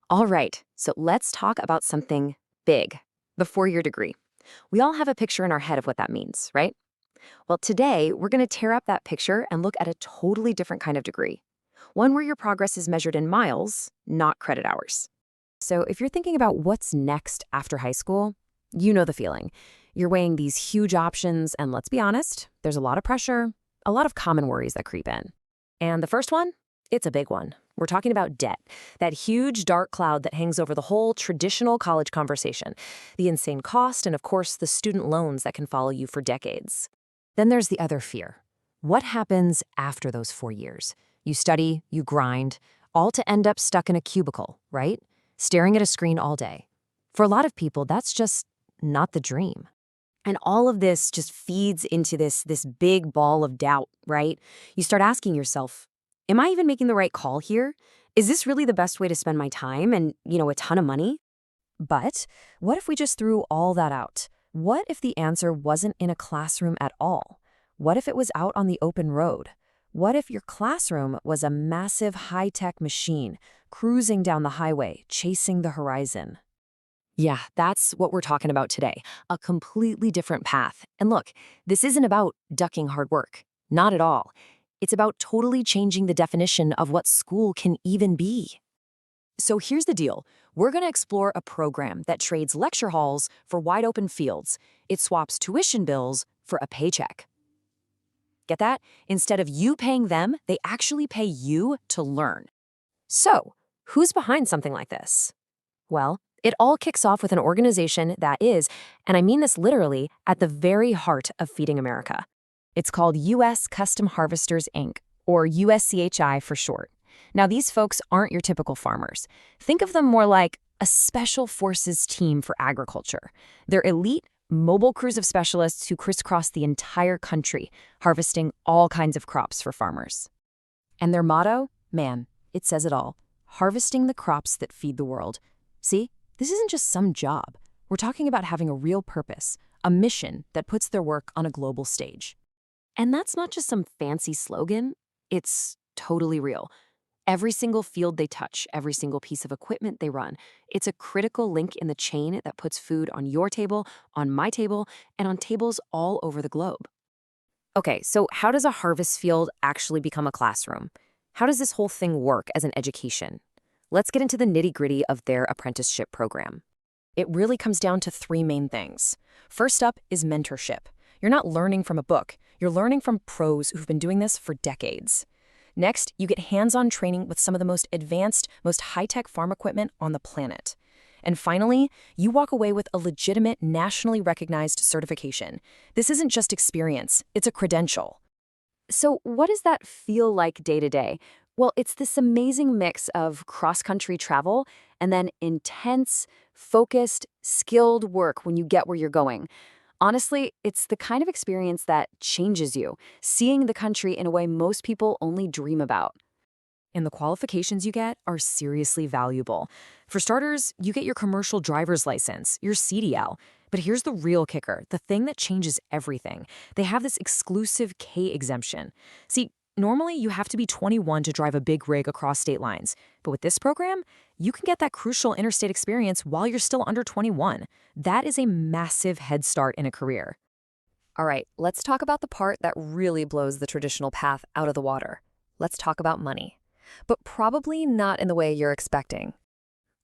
All right, so let's talk about something big, the four-year degree. We all have a picture in our head of what that means, right? Well, today we're going to tear up that picture and look at a totally different kind of degree. One where your progress is measured in miles, not credit hours. So if you're thinking about what's next after high school, you know the feeling. You're weighing these huge options, and let's be honest, there's a lot of pressure, a lot of common worries that creep in. And the first one? It's a big one. We're talking about debt, that huge dark cloud that hangs over the whole traditional college conversation, the insane cost, and of course, the student loans that can follow you for decades. Then there's the other fear. What happens after those 4 years? You study, you grind, all to end up stuck in a cubicle, right? Staring at a screen all day. For a lot of people, that's just not the dream. And all of this just feeds into this big ball of doubt, right? You start asking yourself, am I even making the right call here? Is this really the best way to spend my time and, a ton of money? But what if we just threw all that out? What if the answer wasn't in a classroom at all? What if it was out on the open road? What if your classroom was a massive high-tech machine cruising down the highway, chasing the horizon? Yeah, that's what we're talking about today, a completely different path. And look, this isn't about ducking hard work. Not at all. It's about totally changing the definition of what school can even be. So here's the deal. We're going to explore a program that trades lecture halls for wide open fields. It swaps tuition bills for a paycheck. Get that? Instead of you paying them, they actually pay you to learn. So, who's behind something like this? Well, it all kicks off with an organization that is, and I mean this literally, at the very heart of feeding America. It's called U.S. Custom Harvesters, Inc., or USCHI for short. Now, these folks aren't your typical farmers. Think of them more like a special forces team for agriculture. They're elite, mobile crews of specialists who crisscross the entire country, harvesting all kinds of crops for farmers. And their motto? Man, it says it all. Harvesting the crops that feed the world. See, this isn't just some job. We're talking about having a real purpose, a mission that puts their work on a global stage. And that's not just some fancy slogan. It's totally real. Every single field they touch, every single piece of equipment they run, it's a critical link in the chain that puts food on your table, on my table, and on tables all over the globe. Okay, so how does a harvest field actually become a classroom? How does this whole thing work as an education? Let's get into the nitty-gritty of their apprenticeship program. It really comes down to three main things. First up is mentorship. You're not learning from a book. You're learning from pros who've been doing this for decades. Next, you get hands-on training with some of the most advanced, most high-tech farm equipment on the planet. And finally, you walk away with a legitimate, nationally recognized certification. This isn't just experience, it's a credential. So what does that feel like day to day? Well, it's this amazing mix of cross-country travel and then intense, focused, skilled work when you get where you're going. Honestly, it's the kind of experience that changes you, seeing the country in a way most people only dream about. And the qualifications you get are seriously valuable. For starters, you get your commercial driver's license, your CDL. But here's the real kicker, the thing that changes everything. They have this exclusive K exemption. See, normally you have to be 21 to drive a big rig across state lines. But with this program, you can get that crucial interstate experience while you're still under 21. That is a massive head start in a career. All right, let's talk about the part that really blows the traditional path out of the water. Let's talk about money. But probably not in the way you're expecting.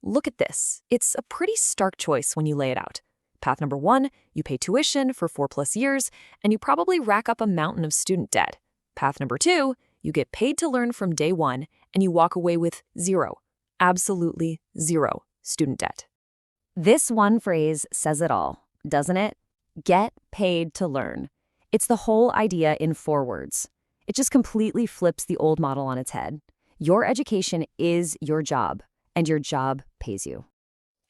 Look at this. It's a pretty stark choice when you lay it out. Path number one, you pay tuition for 4+ years, and you probably rack up a mountain of student debt. Path number two, you get paid to learn from day one, and you walk away with zero, absolutely zero student debt. This one phrase says it all, doesn't it? Get paid to learn. It's the whole idea in 4 words. It just completely flips the old model on its head. Your education is your job, and your job pays you.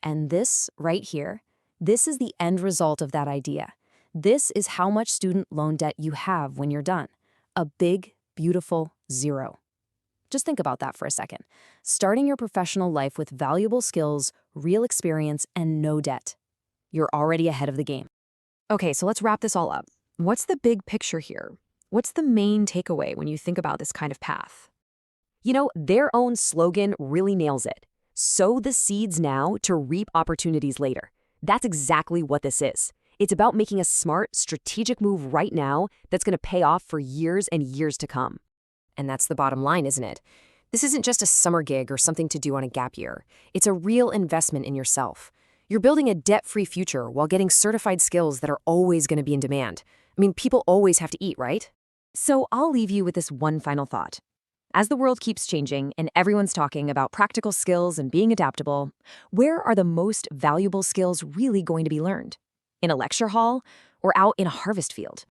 And this right here, this is the end result of that idea. This is how much student loan debt you have when you're done. A big, beautiful zero. Just think about that for a second. Starting your professional life with valuable skills, real experience, and no debt. You're already ahead of the game. Okay, so let's wrap this all up. What's the big picture here? What's the main takeaway when you think about this kind of path? Their own slogan really nails it. Sow the seeds now to reap opportunities later. That's exactly what this is. It's about making a smart, strategic move right now that's going to pay off for years and years to come. And that's the bottom line, isn't it? This isn't just a summer gig or something to do on a gap year. It's a real investment in yourself. You're building a debt-free future while getting certified skills that are always going to be in demand. I mean, people always have to eat, right? So I'll leave you with this one final thought. As the world keeps changing and everyone's talking about practical skills and being adaptable, where are the most valuable skills really going to be learned? In a lecture hall or out in a harvest field?